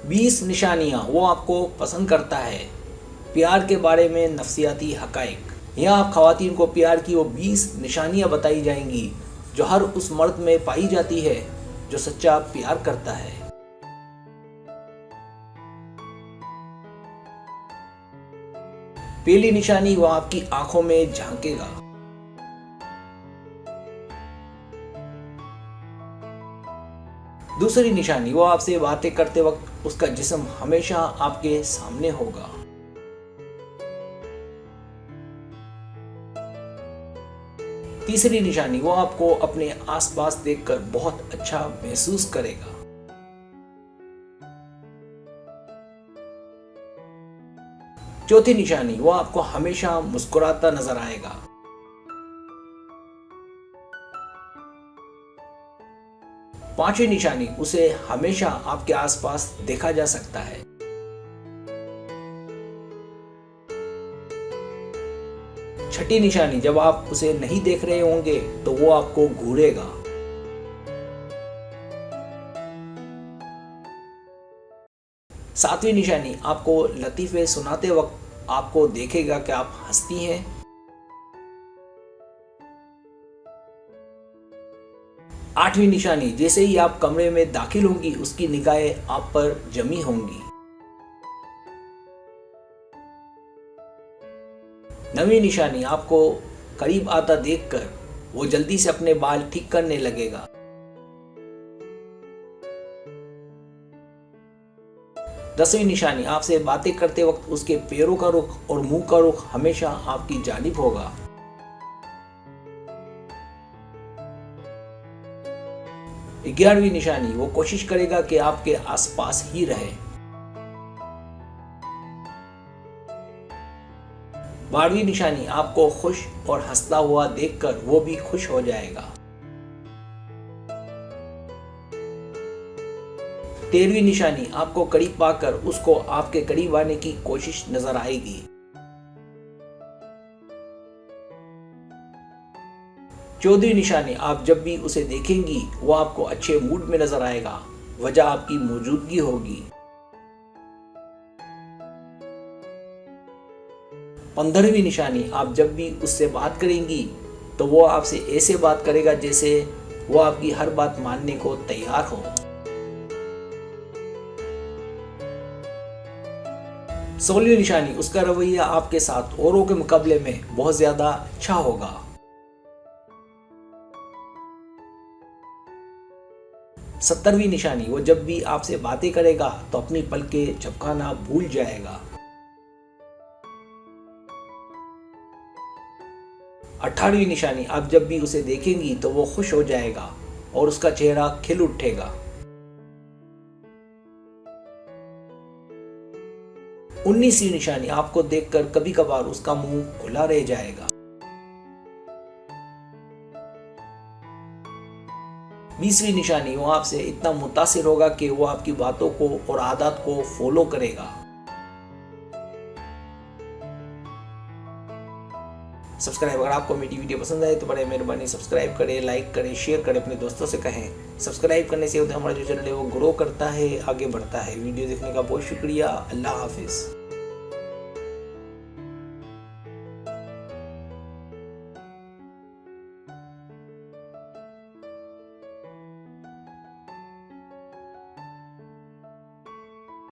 20 निशानियाँ वो आपको पसंद करता है। प्यार के बारे में नफ्सियाती हक़ाइक़। यहाँ आप ख़वातीन को प्यार की वो 20 निशानियाँ बताई जाएंगी जो हर उस मर्द में पाई जाती है जो सच्चा प्यार करता है। पहली निशानी, वो आपकी आंखों में झांकेगा। दूसरी निशानी, वो आपसे बातें करते वक्त उसका जिस्म हमेशा आपके सामने होगा। तीसरी निशानी, वो आपको अपने आसपास देखकर बहुत अच्छा महसूस करेगा। चौथी निशानी, वो आपको हमेशा मुस्कुराता नजर आएगा। पांचवी निशानी, उसे हमेशा आपके आसपास देखा जा सकता है। छठी निशानी, जब आप उसे नहीं देख रहे होंगे तो वो आपको घूरेगा। सातवीं निशानी, आपको लतीफे सुनाते वक्त आपको देखेगा कि आप हंसती हैं। आठवीं निशानी, जैसे ही आप कमरे में दाखिल होंगी उसकी निगाहें आप पर जमी होंगी। नवीं निशानी, आपको करीब आता देखकर वो जल्दी से अपने बाल ठीक करने लगेगा। 10वीं निशानी, आपसे बातें करते वक्त उसके पैरों का रुख और मुंह का रुख हमेशा आपकी जानिब होगा। 11वीं निशानी, वो कोशिश करेगा कि आपके आसपास ही रहे। 12वीं निशानी, आपको खुश और हंसता हुआ देखकर वो भी खुश हो जाएगा। 13वीं निशानी, आपको करीब पाकर उसको आपके करीब आने की कोशिश नजर आएगी। 14वीं निशानी, आप जब भी उसे देखेंगी वो आपको अच्छे मूड में नजर आएगा, वजह आपकी मौजूदगी होगी। 15वीं निशानी, आप जब भी उससे बात करेंगी तो वो आपसे ऐसे बात करेगा जैसे वो आपकी हर बात मानने को तैयार हो। 16वीं निशानी, उसका रवैया आपके साथ औरों के मुकाबले में बहुत ज्यादा अच्छा होगा। 17वीं निशानी, वो जब भी आपसे बातें करेगा तो अपनी पलकें झपकाना भूल जाएगा। 18वीं निशानी, आप जब भी उसे देखेंगी तो वो खुश हो जाएगा और उसका चेहरा खिल उठेगा। 19वीं निशानी, आपको देखकर कभी कभार उसका मुंह खुला रह जाएगा। 20वीं निशानी, वो आपसे इतना मुतासिर होगा कि वो आपकी बातों को और आदत को फॉलो करेगा। सब्सक्राइब, अगर आपको मेरी वीडियो पसंद आए तो बड़े मेहरबानी सब्सक्राइब करें, लाइक करें, शेयर करें, अपने दोस्तों से कहें। सब्सक्राइब करने से होता है हमारा जो चैनल है वो ग्रो करता है, आगे बढ़ता है। वीडियो देखने का बहुत शुक्रिया। अल्लाह हाफिज़।